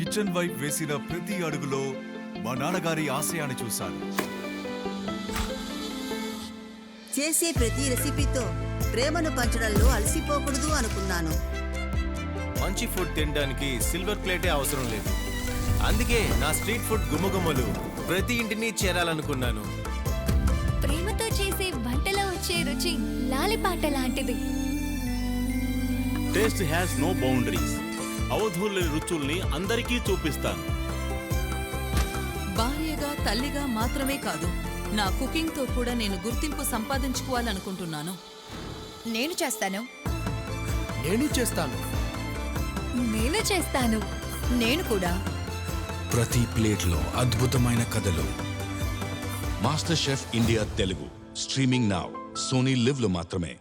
Kitchen వైపు వేసిన ప్రతి అడుగులో మా నాన్నగారి ఆశయాన్ని చూశాను. చేసే ప్రతి రెసిపీతో ప్రేమను పంచడంలో అలసిపోకూడదు అనుకున్నాను. మంచి ఫుడ్ తినడానికి సిల్వర్ ప్లేటే అవసరం లేదు. అందుకే నా స్ట్రీట్ ఫుడ్ గుమగుమలు ప్రతి ఇంటిని చేరాలనుకున్నాను. ప్రేమతో చేసే వంటలో వచ్చే రుచి లాలిపాట లాంటిది. Taste has no boundaries. అవధూలని రుచుల్ని అందరికీ చూపిస్తాను. భార్యగా, తల్లిగా మాత్రమే కాదు, నా కుకింగ్తో కూడా నేను గుర్తింపు సంపాదించుకోవాలనుకుంటున్నాను. నేను చేస్తాను. నేను చేస్తాను. నేను చేస్తాను. నేను కూడా. ప్రతి ప్లేట్లో అద్భుతమైన కథలు. Master chef India Telugu streaming now Sony Liv లో మాత్రమే.